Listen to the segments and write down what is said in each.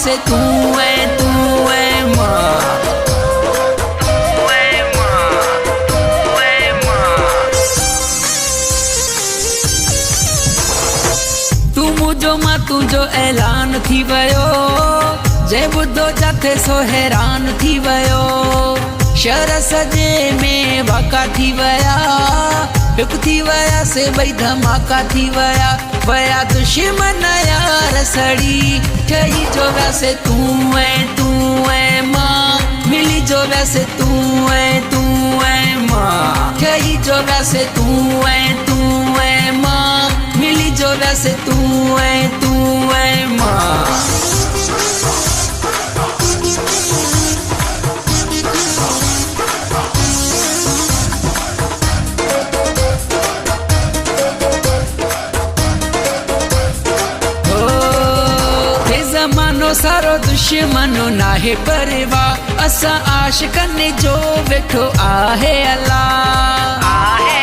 वैसे तू है माँ। तू मुझो मां तुझो ऐलान थी वयो, जय बुद्धो जाथे सो हैरान थी वयो। शहर सजे में वाका थी वया, हिक थी वया से भई धमाका थी वया। वया दुश्मन यार सड़ी ठही जो वैसे तू है माँ। मिली जो वैसे तू है माँ। ठही जो वैसे तू है माँ। मिली जो वैसे तू है माँ। जमानो सारो दुश्मनो नाहे परवा, असा आशिकन जो वेठो आहे अल्लाह, आहे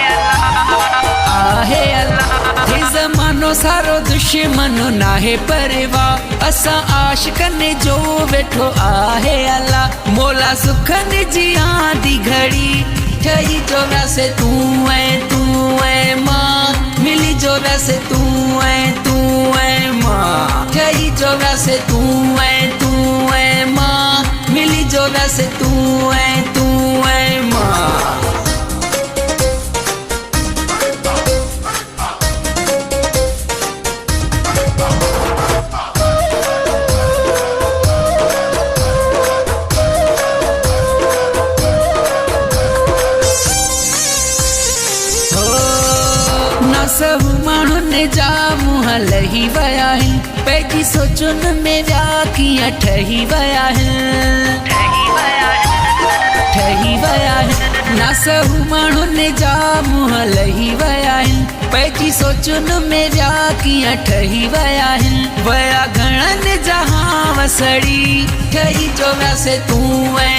अल्लाह। हे जमानो सारो दुश्मनो नाहे परवा, असा आशिकन जो वेठो आहे अल्लाह। मोला सुखन जी आंधी घड़ी ठही जो वैसे तू है माँ। मिली जो वैसे तू है माँ। ठही जो वैसे तू है माँ। मिली जो वैसे तू है माँ। सहु माण्हुनि जा मुंहं लही विया आहिनि, पंहिंजी सोचुनि में विया कीअं ठही विया आहिनि, ठही विया आहिनि। ना सहु माण्हुनि जा मुंहं लही विया आहिनि, पंहिंजी सोचुनि में विया कीअं ठही विया आहिनि। विया घणनि जहां वसड़ी ठही जो वैसे तू है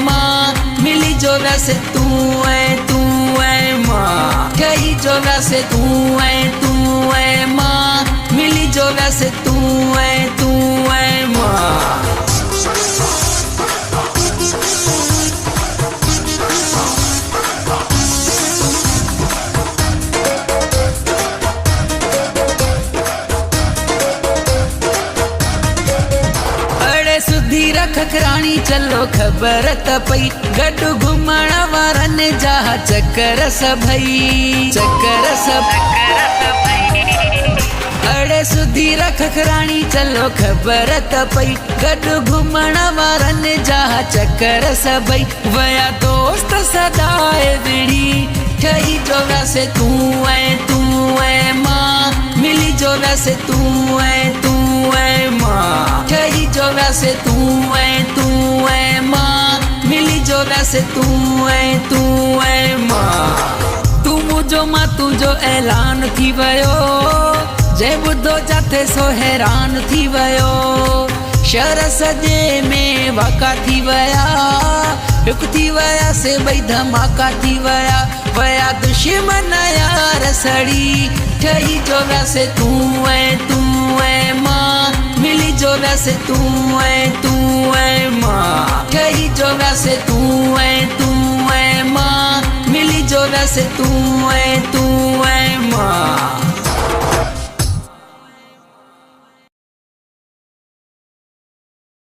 माँ। मिली जो वैसे तू है माँ। ठही जो वैसे तू है माँ। मिली जो वैसे तू है माँ। सुधी रख राणी चलो खबर त पई, गॾु घुमण वारनि जा चक्कर सभई, चक्कर सभई। अड़े सुधी रख राणी चलो खबर त पई, गॾु घुमण वारनि जा चक्कर सभई। वया दोस्त सदाए विड़ी ठही जो वैसे तू है माँ। मिली जो वैसे तू है माँ। ठही जो वैसे तू है माँ। मिली जो वैसे तू है माँ। तू मुझो मां तुझो ऐलान थी वयो, जय बुद्धो जाथे सो हैरान थी वयो। शहर सजे में वाका थी वया, हिक थी वया से भई धमाका थी वया। वया दुश्मन यार सड़ी ठही जो वैसे तू है माँ। मिली जो वैसे तू है माँ। ठही जो वैसे तू है माँ। मिली जो वैसे तू है माँ।